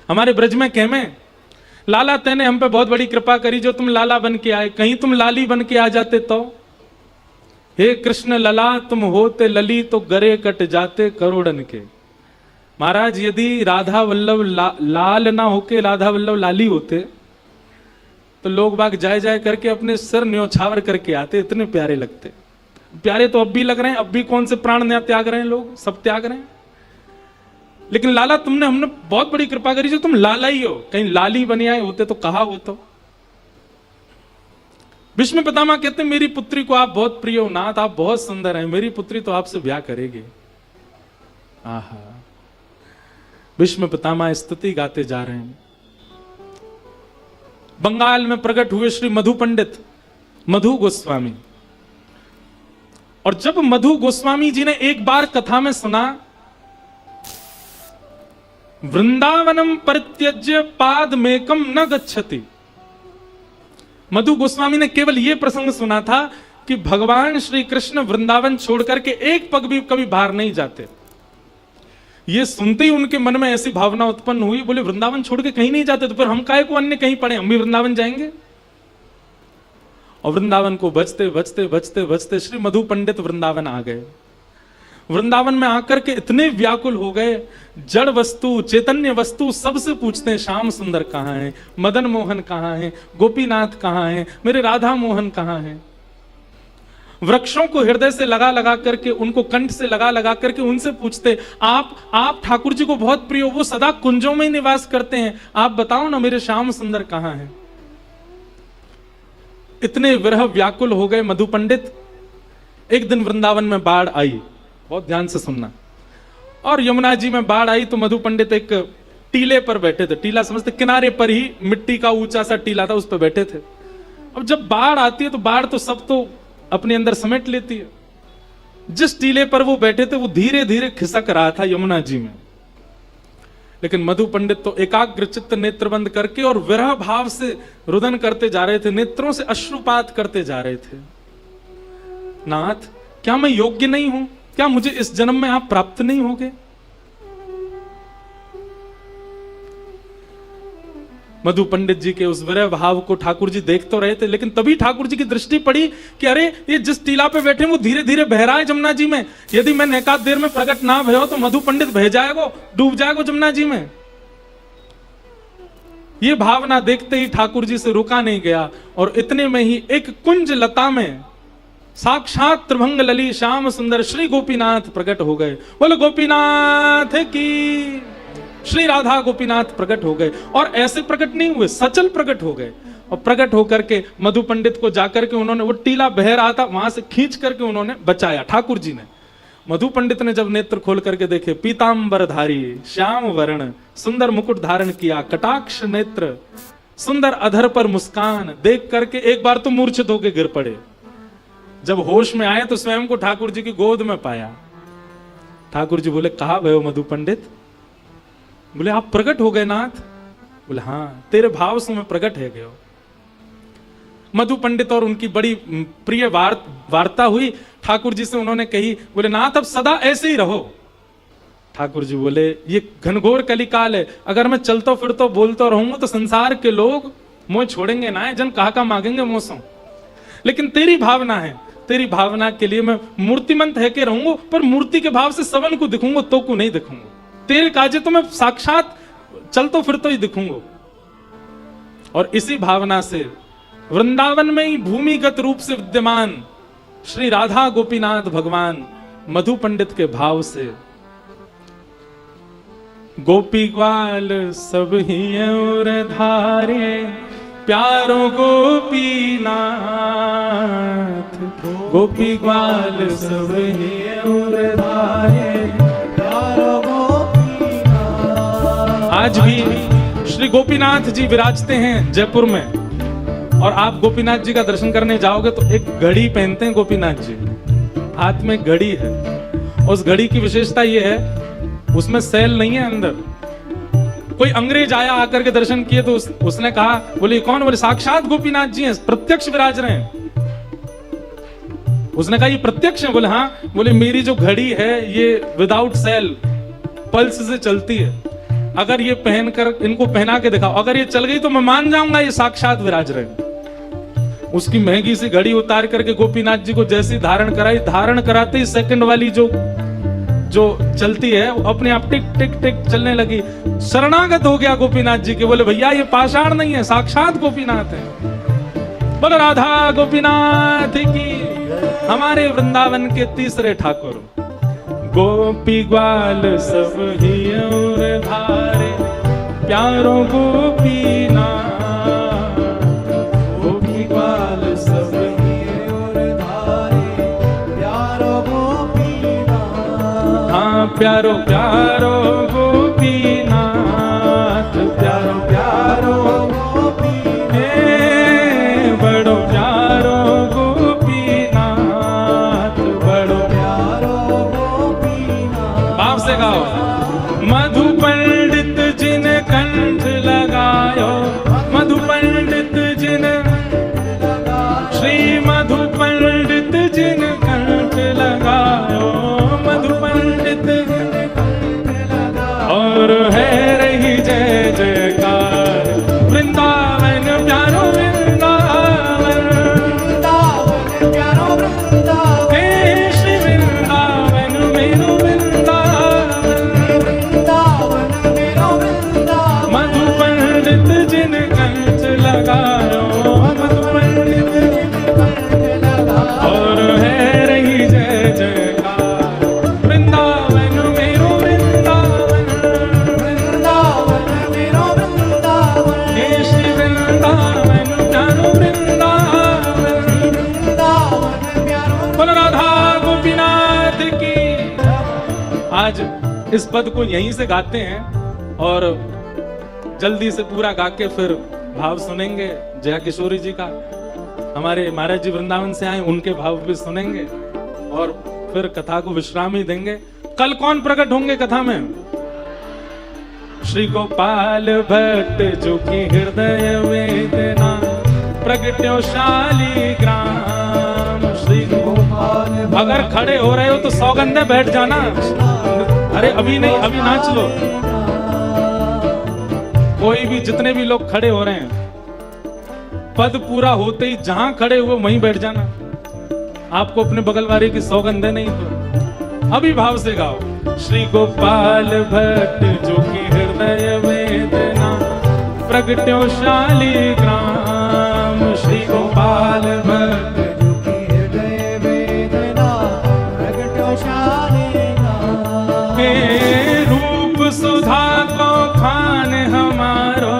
हमारे ब्रज में कहमे, लाला तेने हम पे बहुत बड़ी कृपा करी जो तुम लाला बन के आए, कहीं तुम लाली बन के आ जाते तो। हे कृष्ण लला तुम होते लली तो गरे कट जाते करोड़न के। महाराज यदि राधा वल्लभ लाल ना होके राधा वल्लभ लाली होते तो लोग बाग जाए जाए करके अपने सिर न्योछावर करके आते, इतने प्यारे लगते। प्यारे तो अब भी लग रहे हैं, अब भी कौन से प्राण नया त्याग रहे हैं, लोग सब त्याग रहे हैं। लेकिन लाला तुमने हमने बहुत बड़ी कृपा करी जो तुम लाला ही हो, कहीं लाली बने आए होते तो कहा हो तो। भीष्म पितामह कहते मेरी पुत्री को आप बहुत प्रिय हो नाथ, आप बहुत सुंदर हैं, मेरी पुत्री तो आपसे ब्याह करेगी। आहा, भीष्म पितामह स्तुति गाते जा रहे हैं। बंगाल में प्रकट हुए श्री मधु पंडित मधु गोस्वामी, और जब मधु गोस्वामी जी ने एक बार कथा में सुना वृंदावनम परित्यज्य पादमेकम न गच्छति, मधु गोस्वामी ने केवल यह प्रसंग सुना था कि भगवान श्री कृष्ण वृंदावन छोड़कर के एक पग भी कभी बाहर नहीं जाते। ये सुनते ही उनके मन में ऐसी भावना उत्पन्न हुई, बोले वृंदावन छोड़ के कहीं नहीं जाते तो फिर हम काहे को अन्य कहीं पड़े, हम भी वृंदावन जाएंगे। और वृंदावन को बचते बचते बचते बचते श्री मधु पंडित वृंदावन आ गए। वृंदावन में आकर के इतने व्याकुल हो गए, जड़ वस्तु चैतन्य वस्तु सबसे पूछते हैं श्याम सुंदर कहां है, मदन मोहन कहां है, गोपीनाथ कहां है, मेरे राधा मोहन कहां है। वृक्षों को हृदय से लगा लगा करके, उनको कंठ से लगा लगा करके उनसे पूछते आप ठाकुर जी को बहुत प्रिय हो, वो सदा कुंजों में ही निवास करते हैं, आप बताओ ना मेरे श्याम सुंदर कहां है। इतने विरह व्याकुल हो गए मधु पंडित। एक दिन वृंदावन में बाढ़ आई, बहुत ध्यान से सुनना, और यमुना जी में बाढ़ आई तो मधु पंडित एक टीले पर बैठे थे, टीला समझते किनारे पर ही मिट्टी का ऊंचा सा टीला था, उस पर बैठे थे। अब जब बाढ़ आती है तो बाढ़ तो सब तो अपने अंदर समेट लेती है। जिस टीले पर वो बैठे थे वो धीरे धीरे खिसक रहा था यमुना जी में, लेकिन मधु पंडित तो एकाग्र चित्त नेत्र बंद करके और विरह भाव से रुदन करते जा रहे थे, नेत्रों से अश्रुपात करते जा रहे थे। नाथ, क्या मैं योग्य नहीं हूं? क्या मुझे इस जन्म में आप प्राप्त नहीं होगे? मधु पंडित जी के उस विरह भाव को ठाकुर जी देख तो रहे थे, लेकिन तभी ठाकुर जी की दृष्टि पड़ी कि अरे ये जिस टीला पे बैठे वो धीरे धीरे बह रहा है जमुना जी में, यदि मैं एकाध देर में प्रकट ना भयो तो मधु पंडित बह जाएगो, डूब जाएगो जमुना जी में। ये भावना देखते ही ठाकुर जी से रुका नहीं गया, और इतने में ही एक कुंज लता में साक्षात त्रिभंग लली श्याम सुंदर श्री गोपीनाथ प्रकट हो गए। बोलो गोपीनाथ की। श्री राधा गोपीनाथ प्रकट हो गए, और ऐसे प्रकट नहीं हुए, सचल प्रकट हो गए। और प्रकट होकर के मधु पंडित को जाकर के उन्होंने, वो टीला बह रहा था, वहां से खींच करके उन्होंने बचाया ठाकुर जी ने। मधु पंडित ने जब नेत्र खोल करके देखे, पीतांबर धारी श्याम वर्ण सुंदर मुकुट धारण किया, कटाक्ष नेत्र सुंदर अधर पर मुस्कान, देख करके एक बार तो मूर्छित होकर गिर पड़े। जब होश में आए तो स्वयं को ठाकुर जी की गोद में पाया। ठाकुर जी बोले, कहा भयो मधु पंडित? बोले, आप प्रकट हो गए नाथ? बोले, हाँ, तेरे भाव से मैं प्रकट है गयो। मधु पंडित और उनकी बड़ी प्रिय वार्ता हुई। ठाकुर जी से उन्होंने कही, बोले नाथ अब सदा ऐसे ही रहो। ठाकुर जी बोले, ये घनघोर कलिकाल है, अगर मैं चलता फिरता बोलता रहूंगा तो संसार के लोग मुझे छोड़ेंगे ना, जन कहा का मांगेंगे मुझसे। लेकिन तेरी भावना है, तेरी भावना के लिए मैं मूर्तिमंत है के रहूंगा, पर मूर्ति के भाव से सबन को दिखूंगा, तो को नहीं दिखूंगा। तेरे काजे तो मैं साक्षात चलतो फिरतो ही दिखूंगा। और इसी भावना से वृंदावन में ही भूमिगत रूप से विद्यमान श्री राधा गोपीनाथ भगवान मधु पंडित के भाव से, गोपी ग्वाल सब ही और धारे प्यारो गोपीनाथ, गोपी ग्वाल सब ही और धारे प्यारो गोपीनाथ। आज भी श्री गोपीनाथ जी विराजते हैं जयपुर में, और आप गोपीनाथ जी का दर्शन करने जाओगे तो एक घड़ी पहनते हैं गोपीनाथ जी, हाथ में घड़ी है। उस घड़ी की विशेषता यह है, उसमें सेल नहीं है अंदर। कोई अंग्रेज आया आकर के दर्शन किए तो उसने कहा, बोले कौन? बोले साक्षात गोपीनाथ जी हैं, प्रत्यक्ष विराज रहे हैं। उसने कहा ये प्रत्यक्ष है? बोले हाँ। बोले मेरी जो घड़ी है ये विदाउट सेल पल्स से चलती है। अगर ये पहनकर इनको पहना के दिखाओ, अगर ये चल गई तो मैं मान जाऊंगा ये साक्षात विराज रहे। उसकी महंगी सी घड़ी उतार करके गोपीनाथ जी को जैसी धारण कराई, धारण कराते ही सेकंड वाली जो चलती है वो अपने आप टिक टिक टिक चलने लगी। शरणागत हो गया गोपीनाथ जी के, बोले भैया ये पाषाण नहीं है, साक्षात गोपीनाथ है। बोलो राधा गोपीनाथ की। हमारे वृंदावन के तीसरे ठाकुर गोपी ग्वाल सब ही और धारे, प्यारो गोपीनाथ। गोपी ग्वाल सब ही और धारे, प्यारो गोपीनाथ। हाँ प्यारो प्यारो गोपीनाथ, प्यारो प्यारो गोपीनाथ, बड़ो प्यारो गोपीनाथ, बड़ो प्यारो गोपीनाथ। भाव से गाओ। मधु पंडित जिन कंठ लगायो, मधु पंडित जिन, श्री मधु पंडित जिन कंठ लगायो, मधु पंडित और है रही जय जयकार। वृंदावन प्यारो वृंदावन, प्यारो वृंदावन, हे श्री वृंदावन मेरो वृंदावन, मेरो वृंदावन। मधु पंडित जिन कंठ लगायो, मधु पंडित और है रही जय जयकार। वृंदावन मेरो वृंदावन, वृंदावन मेरो वृंदावन, हे श्री वृंदावन प्यारो वृंदावन, वृंदावन प्यारो। बोलो राधा गोपीनाथ की। आज इस पद को यहीं से गाते हैं और जल्दी से पूरा गा के फिर भाव सुनेंगे जया किशोरी जी का। हमारे महाराज जी वृंदावन से आए, उनके भाव भी सुनेंगे और फिर कथा को विश्राम ही देंगे। कल कौन प्रकट होंगे कथा में? श्री गोपाल भट्ट जो कि हृदय वेदना प्रगट्यो शालिग्राम। श्री गोपाल। अगर खड़े हो रहे हो तो सौगंधे बैठ जाना। अरे अभी नहीं, अभी नाच लो। कोई भी, जितने भी लोग खड़े हो रहे हैं, पद पूरा होते ही जहां खड़े हुए वहीं बैठ जाना। आपको अपने बगल वाले की सौगंधे नहीं तो अभी भाव से गाओ। श्री गोपाल भट्ट जो कि हृदय वेदना प्रगट्यो शालिग्राम। श्री गोपाल भट्ट जो कि हृदय वेदना प्रगट्यो शालिग्राम। हे रूप सुधा को खान हमारो,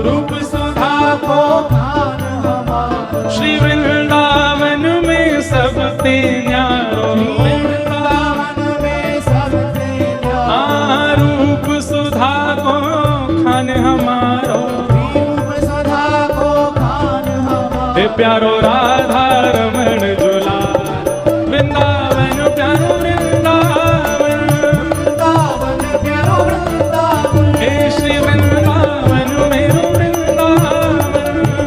रूप सुधा को खान हमारो। श्री वृंदावन में सबसे न्यारो, वृंदावन में सबसे न्यारो। रूप सुधा को खान हमारो, रूप सुधा को खान हमारो। हे प्यारो राधा रमण झूला, वृंदावन प्यारो वृंदावन, वृंदावन प्यारो वृंदावन। हे श्री वृंदावन मेरो वृंदावन,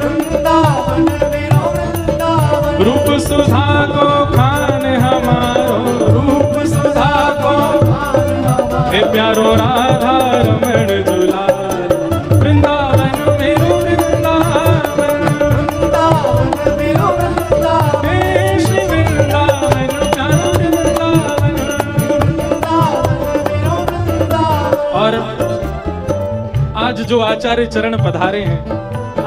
वृंदावन मेरो वृंदावन। रूप सुधा को खान हमारो, रूप सुधा को खान हमारो। हे प्यारो राधा रमण झूला, वृंदावन मेरो वृंदावन, वृंदावन मेरो वृंदावन। हे श्री वृंदावन प्यारो वृंदावन, वृंदावन मेरो वृंदावन। और आज जो आचार्य चरण पधारे हैं,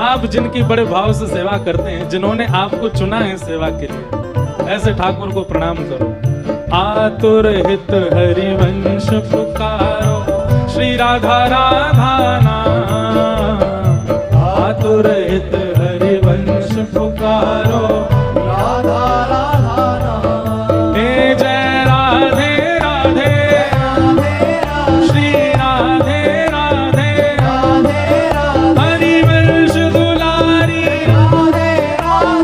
आप जिनकी बड़े भाव से सेवा करते हैं, जिन्होंने आपको चुना है सेवा के लिए, ऐसे ठाकुर को प्रणाम करो। आतुर हित हरिवंश पुकारो, श्री राधा राधा नाम। आतुर हित हरिवंश पुकारो, राधा राधा नाम। हे जय राधे राधे, श्री राधे राधे, हरिवंश दुलारी,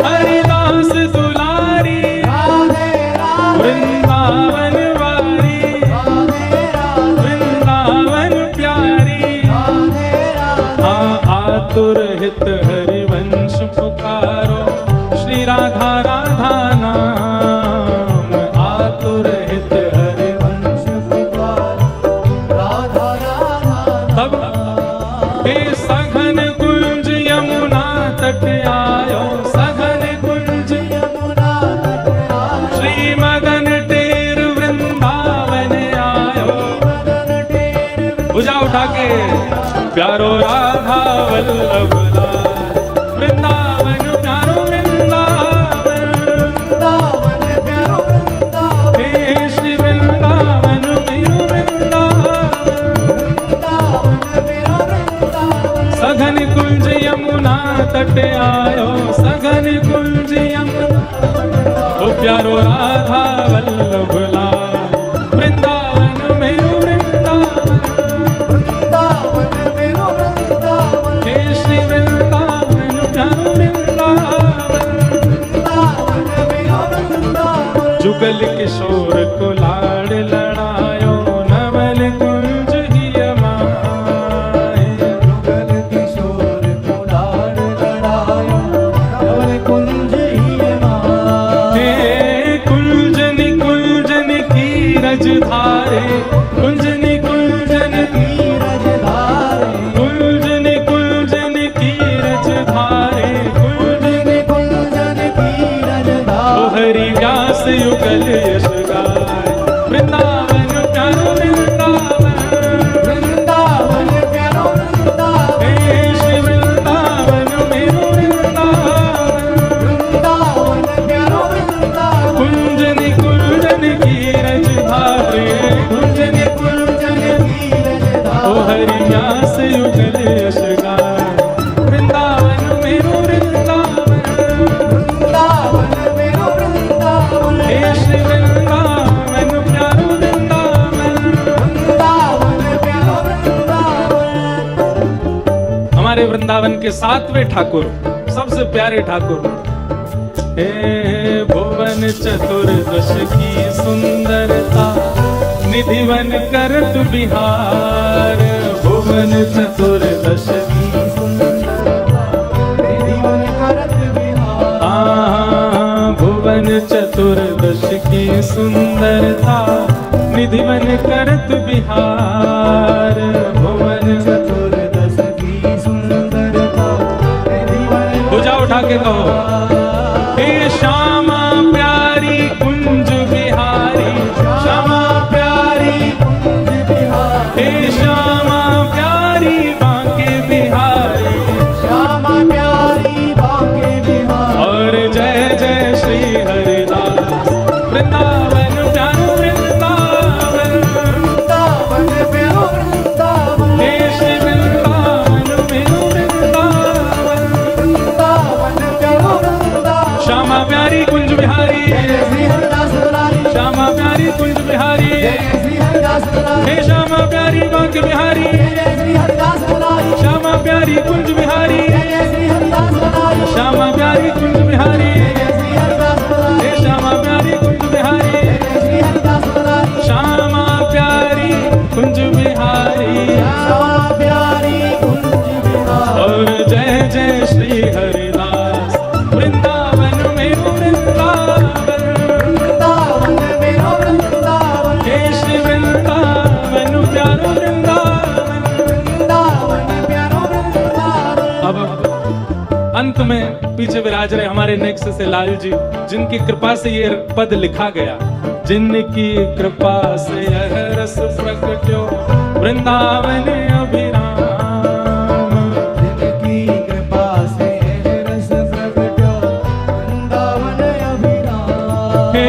हरिदास दुलारी, वृंदावन वारी, वृंदावन प्यारी। आतुर हित हरिवंश पुकारो, श्री राधा राधा नाम। आतुर हित हरिवंश पुकारो, राधा राधा नाम। सघन कुंज यमुना तट आयो, सघन कुंज यमुना तट आयो, श्री मदन टेर वृंदावन आयो। मदन टेर भुजा उठा के प्यारो राधा वल्लभ लाल, वृंदावन प्यारो वृंदावन, वृंदावन प्यारो वृंदावन, हे श्री वृंदावन मेरो वृंदावन, वृंदावन मेरो वृंदावन, सघन कुंज यमुना तट आयो, सघन कुंज यमुना, ओ प्यारो राधा वल्लभ लाल, वृंदावन मेरो वृंदावन, वृंदावन मेरो वृंदावन, हे श्री वृंदावन प्यारो वृंदावन, वृंदावन मेरो वृंदावन, जुगल किशोर को लाड़ लड़ायो, नवल कुंज ही माए, जुगल किशोर को लाड़ लड़ायो, नवल कुंज ही माए, हे कुंजन कुंजन की रज धारे, कुंजन कुंजन की नीरज धारे, कुंजन कुंजन की रज धारे, कुंजन कुंजन नीरज ओ धारे, हरि व्यास युगल यश गाय, वृंदावन प्यारो वृंदावन, वृंदावन प्यारो वृंदावन, हे श्री वृंदावन मेरो वृंदावन, वृंदावन प्यारो वृंदावन, कुंजन कुंजन की रज धारे, कुंजन कुंजन नीरज ओ धारे, हरि व्यास युगल यश गाय, वृंदावन मेरो वृंदावन, वृंदावन मेरो वृंदावन, हे श्री वृंदावन प्यारो वृंदावन। वृंदावन प्यारो वृंदावन, हमारे वृंदावन के 7वें ठाकुर, सबसे प्यारे ठाकुर, हे भुवन चतुर्दश की सुंदरता, निधिवन करत बिहार, भुवन चतुर्दश की जीवन करत विहार, भुवन चतुर्दश की सुंदरता, निधिवन करत बिहार, भुवन चतुर्दश की सुंदरता, जीवन भुजा उठा के कहो, हे श्यामा प्यारी कुंज बिहारी, श्यामा प्यारी, कुंज बिहारी, हे श्यामा प्यारी बांके बिहारी, श्यामा प्यारी बांके बिहारी, और जय जय श्री हरिदास, वृंदावन प्यारो वृंदावन, वृंदावन प्यारो वृंदावन, हे श्री वृंदावन मेरो वृंदावन, वृंदावन प्यारो वृंदावन, श्यामा प्यारी कुंज बिहारी, जय श्री हरिदास मुरारी, श्यामा प्यारी कुंज बिहारी, जय श्री हरिदास मुरारी, हे श्यामा प्यारी बांके बिहारी, जय श्री हरिदास मुरारी, श्यामा प्यारी कुंज बिहारी, जय श्री हरिदास मुरारी, श्यामा प्यारी कुंज बिहारी, जय श्री हरिदास मुरारी, हे श्यामा प्यारी कुंज बिहारी, जय श्री हरिदास मुरारी, श्यामा प्यारी कुंज बिहारी, श्यामा प्यारी कुंज बिहारी, और जय जय श्री हरिदास, वृंदावन मेरो वृंदावन, वृंदावन मेरो वृंदावन, हे श्री वृंदावन प्यारो वृंदावन। वृंदावन प्यारो वृंदावन। अब अंत में पीछे विराज रहे हमारे नेक्स्ट से लाल जी, जिनकी कृपा से ये पद लिखा गया, जिनकी कृपा से यह रस प्रकट्यो वृंदावन अभिराम, जिनकी कृपा से रस प्रगट्यो वृंदावन अभिराम, हे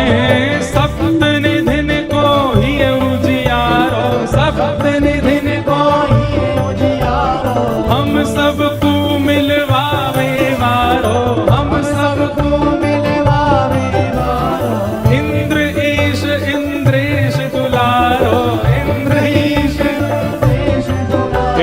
सप्त निधिन को ही उजियारो, सप्त निधिन को कोई उजियारो, हम सबको मिलवावे वारो, हम सबको मिलवावे वारो, इंद्र ईश इंद्रेश दुलारो, इंद्र ईश देश दुलारो,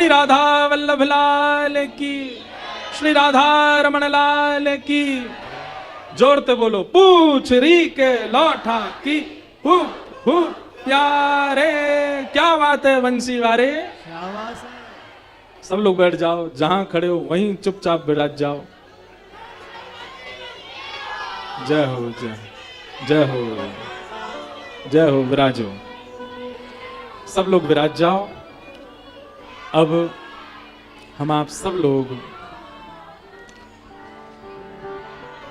श्री राधा वल्लभ लाल की, श्री राधा रमण लाल की। जोरते बोलो, पूछ री के लौटा की, हु हु प्यारे। क्या बात है बंसी वारे। शाबाश है। सब लोग बैठ जाओ, जहां खड़े हो वहीं चुपचाप बैठ जाओ। जय हो, जय जय हो, जय हो। विराजो, सब लोग विराज जाओ। अब हम आप सब लोग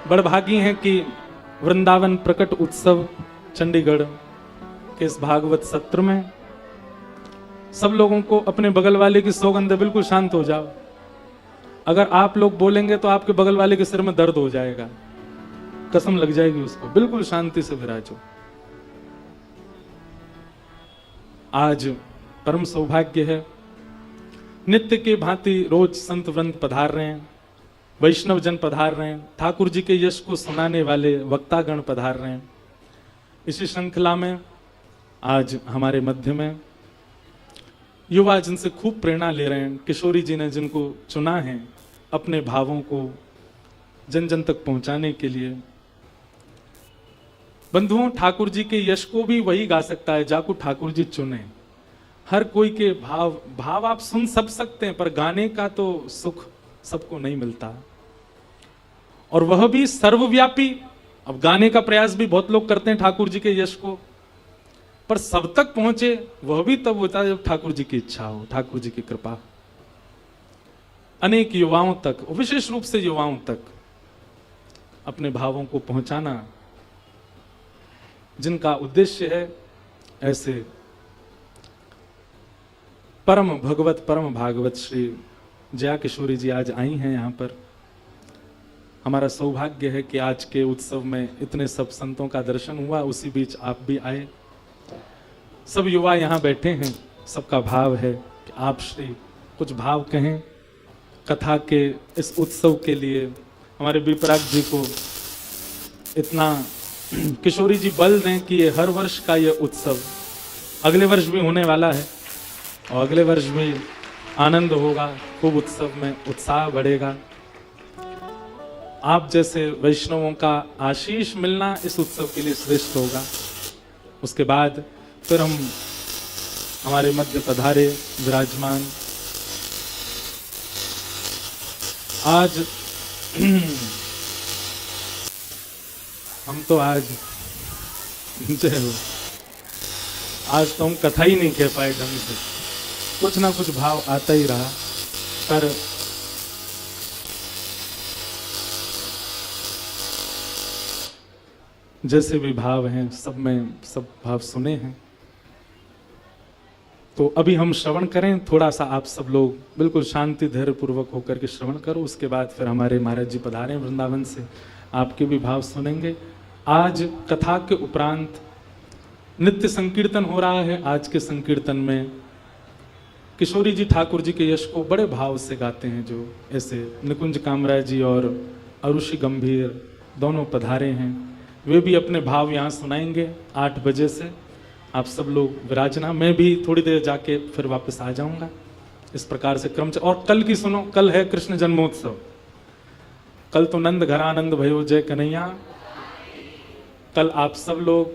बड़भागी हैं कि वृंदावन प्रकट उत्सव चंडीगढ़ के इस भागवत सत्र में सब लोगों को अपने बगल वाले की सौगंध है, बिल्कुल शांत हो जाओ। अगर आप लोग बोलेंगे तो आपके बगल वाले के सिर में दर्द हो जाएगा, कसम लग जाएगी उसको। बिल्कुल शांति से विराजो। आज परम सौभाग्य है, नित्य के भांति रोज संत वृंद पधार रहे हैं, वैष्णव जन पधार रहे हैं, ठाकुर जी के यश को सुनाने वाले वक्तागण पधार रहे हैं। इसी श्रृंखला में आज हमारे मध्य में युवा जिनसे खूब प्रेरणा ले रहे हैं, किशोरी जी ने जिनको चुना है अपने भावों को जन जन तक पहुंचाने के लिए। बंधुओं, ठाकुर जी के यश को भी वही गा सकता है जाको ठाकुर जी चुने। हर कोई के भाव आप सुन सब सकते हैं, पर गाने का तो सुख सबको नहीं मिलता, और वह भी सर्वव्यापी। अब गाने का प्रयास भी बहुत लोग करते हैं ठाकुर जी के यश को, पर सब तक पहुंचे वह भी तब होता है जब ठाकुर जी की इच्छा हो, ठाकुर जी की कृपा। अनेक युवाओं तक, विशेष रूप से युवाओं तक अपने भावों को पहुंचाना जिनका उद्देश्य है, ऐसे परम भगवत परम भागवत श्री जया किशोरी जी आज आई हैं यहाँ पर। हमारा सौभाग्य है कि आज के उत्सव में इतने सब संतों का दर्शन हुआ, उसी बीच आप भी आए। सब युवा यहाँ बैठे हैं, सबका भाव है कि आप श्री कुछ भाव कहें कथा के इस उत्सव के लिए। हमारे विपराग जी को इतना किशोरी जी बल दें कि ये हर वर्ष का ये उत्सव अगले वर्ष भी होने वाला है, और अगले वर्ष भी आनंद होगा, खूब उत्सव में उत्साह बढ़ेगा। आप जैसे वैष्णवों का आशीष मिलना इस उत्सव के लिए श्रेष्ठ होगा। उसके बाद फिर हम हमारे मध्य पधारे विराजमान आज हम तो आज जय हो, आज तो हम कथा ही नहीं कह पाए ढंग से, कुछ ना कुछ भाव आता ही रहा, पर जैसे भी भाव हैं सब में सब भाव सुने हैं। तो अभी हम श्रवण करें, थोड़ा सा आप सब लोग बिल्कुल शांति धैर्य पूर्वक होकर के श्रवण करो। उसके बाद फिर हमारे महाराज जी पधारे वृंदावन से, आपके भी भाव सुनेंगे। आज कथा के उपरांत नित्य संकीर्तन हो रहा है। आज के संकीर्तन में किशोरी जी ठाकुर जी के यश को बड़े भाव से गाते हैं, जो ऐसे निकुंज कामराय जी और अरुषि गंभीर दोनों पधारे हैं, वे भी अपने भाव यहाँ सुनाएंगे 8 बजे से। आप सब लोग विराजना, मैं भी थोड़ी देर जाके फिर वापस आ जाऊंगा। इस प्रकार से क्रम। और कल की सुनो, कल है कृष्ण जन्मोत्सव। कल तो नंद घरानंद भयो जय कन्हैया। कल आप सब लोग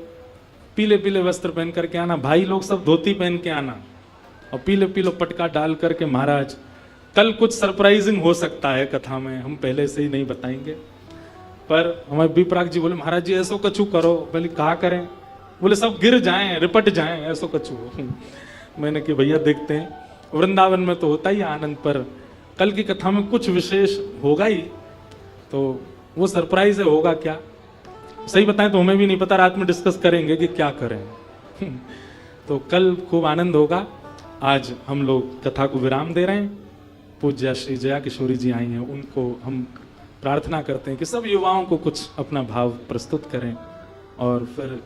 पीले पीले वस्त्र पहन करके आना, भाई लोग सब धोती पहन के आना, और पीले पीले पटका डाल करके। महाराज कल कुछ सरप्राइजिंग हो सकता है कथा में, हम पहले से ही नहीं बताएंगे। पर हमारे विपराग जी बोले, महाराज जी ऐसो कछु करो। बोले कहा करें? बोले सब गिर जाएं, रिपट जाएं, ऐसो कछु। मैंने कि भैया देखते हैं, वृंदावन में तो होता ही आनंद, पर कल की कथा में कुछ विशेष होगा ही, तो वो सरप्राइज है। होगा क्या सही बताएं तो हमें भी नहीं पता, रात में डिस्कस करेंगे कि क्या करें। तो कल खूब आनंद होगा। आज हम लोग कथा को विराम दे रहे हैं। पूज्य श्री जया किशोरी जी आई हैं, उनको हम प्रार्थना करते हैं कि सब युवाओं को कुछ अपना भाव प्रस्तुत करें, और फिर